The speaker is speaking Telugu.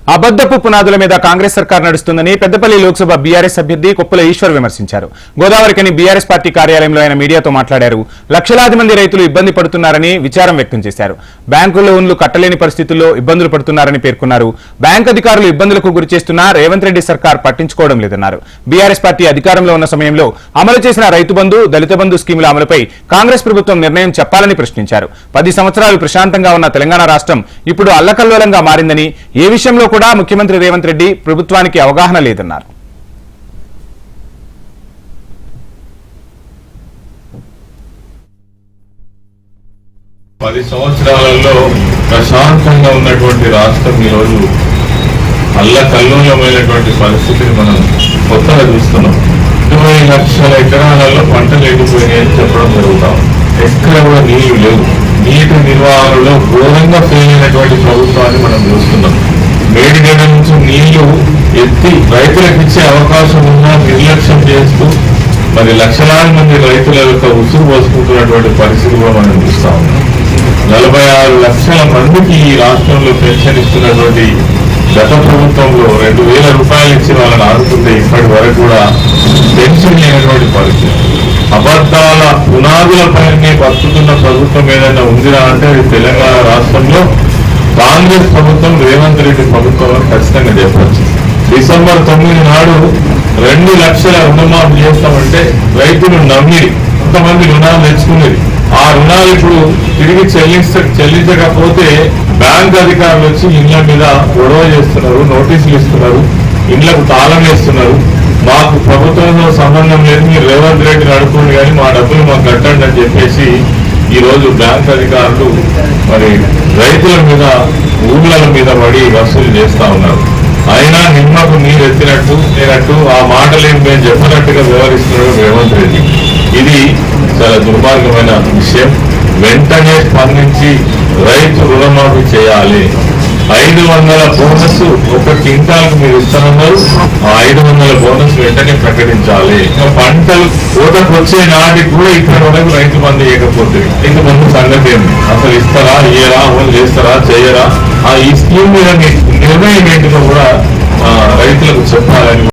అబద్దపు పునాదుల మీద కాంగ్రెస్ సర్కార్ నడుస్తుందని పెద్దపల్లి లోక్సభ బీఆర్ఎస్ అభ్యర్థి కొప్పుల ఈశ్వర్ విమర్శించారు. గోదావరికని బీఆర్ఎస్ పార్టీ కార్యాలయంలో ఆయన మీడియాతో మాట్లాడారు. లక్షలాది మంది రైతులు ఇబ్బంది పడుతున్నారని విచారం వ్యక్తం చేశారు. బ్యాంకు లోన్లు కట్టలేని పరిస్థితుల్లో ఇబ్బందులు పడుతున్నారని పేర్కొన్నారు. బ్యాంక్ అధికారులు ఇబ్బందులకు గురిచేస్తున్నా రేవంత్ రెడ్డి సర్కార్ పట్టించుకోవడం లేదన్నారు. బీఆర్ఎస్ పార్టీ అధికారంలో ఉన్న సమయంలో అమలు చేసిన రైతు బంధు, దళిత బంధు స్కీముల అమలుపై కాంగ్రెస్ ప్రభుత్వం నిర్ణయం చెప్పాలని ప్రశ్నించారు. 10 సంవత్సరాలు ప్రశాంతంగా ఉన్న తెలంగాణ రాష్ట్రం ఇప్పుడు అల్లకల్లోలంగా మారిందని, ఏ విషయంలో కూడా ముఖ్యమంత్రి రేవంత్ రెడ్డి ప్రభుత్వానికి అవగాహన లేదన్నారు. పది సంవత్సరాలలో ప్రశాంతంగా ఉన్నటువంటి రాష్ట్రం ఈరోజు అల్లకల్లోలమైనటువంటి పరిస్థితిని మనం కొత్తగా చూస్తున్నాం. 20 లక్షల ఎకరాలలో పంటలు ఎండిపోయినాయని చెప్పడం జరుగుతాం. ఎక్కడ కూడా నీళ్లు లేవు. నీటి నిర్వహణలో ఘోరంగా ఫెయిల్ అయినటువంటి ప్రభుత్వాన్ని మనం చూస్తున్నాం. మేడిగడ్డ నుంచి నీళ్లు ఎత్తి రైతులకు ఇచ్చే అవకాశం ఉన్నా నిర్లక్ష్యం చేస్తూ మరి లక్షలాది మంది రైతుల యొక్క ఉసురు పోసుకుంటున్నటువంటి పరిస్థితి కూడా మనం చూస్తా ఉన్నాం. 46 లక్షల మందికి ఈ రాష్ట్రంలో పెన్షన్ ఇస్తున్నటువంటి గత ప్రభుత్వంలో 2,000 రూపాయలు ఇచ్చి వాళ్ళని ఆదుకుంటే ఇప్పటి వరకు కూడా పెన్షన్ లేనటువంటి పరిస్థితి. అబద్ధాల పునాదులపైనే బతుకుతున్న ప్రభుత్వం ఏదైనా ఉందిరా అంటే అది తెలంగాణ రాష్ట్రంలో కాంగ్రెస్ ప్రభుత్వం, రేవంత్ రెడ్డి ప్రభుత్వం ఖచ్చితంగా చెప్పచ్చు. డిసెంబర్ 9 నాడు 2 లక్షల రుణమాఫీ చేస్తామంటే రైతులు నమ్మి కొంతమంది రుణాలు తెచ్చుకునేది. ఆ రుణాలు ఇప్పుడు తిరిగి చెల్లించకపోతే బ్యాంక్ అధికారులు వచ్చి ఇండ్ల మీద గొడవ చేస్తున్నారు, నోటీసులు ఇస్తున్నారు, ఇండ్లకు తాళం వేస్తున్నారు. మాకు ప్రభుత్వంతో సంబంధం లేదు, మీరు రేవంత్ రెడ్డిని అడుకోండి కానీ మా డబ్బులు మాకు కట్టండి అని చెప్పేసి ఈ రోజు బ్యాంక్ అధికారులు మరి రైతుల మీద, ఊర్ల మీద పడి వసూలు చేస్తా ఉన్నారు. అయినా నిమ్మకు నీరు ఎత్తినట్టు ఆ మాటలేం మేము చెప్పినట్టుగా వ్యవహరిస్తున్నాడు రేవంత్ రెడ్డి. ఇది చాలా దుర్మార్గమైన విషయం. వెంటనే స్పందించి రైతు రుణమాఫీ చేయాలి. 500 బోనస్ ఒక క్వింటాల్కు మీరు ఇస్తానన్నారు. ఆ 500 బోనస్ వెంటనే ప్రకటించాలి. పంటలు కోతకు వచ్చే నాటికి కూడా ఇక్కడ వరకు రైతు బంధు ఇవ్వకపోతే ఇంక ముందు సంగతి ఏంటి, అసలు ఇస్తారా, ఇయ్యరా, అమలు చేస్తారా, చేయరా, ఈ స్కీమ్ మీద నిర్ణయం ఏంటిదో కూడా రైతులకు చెప్పాలని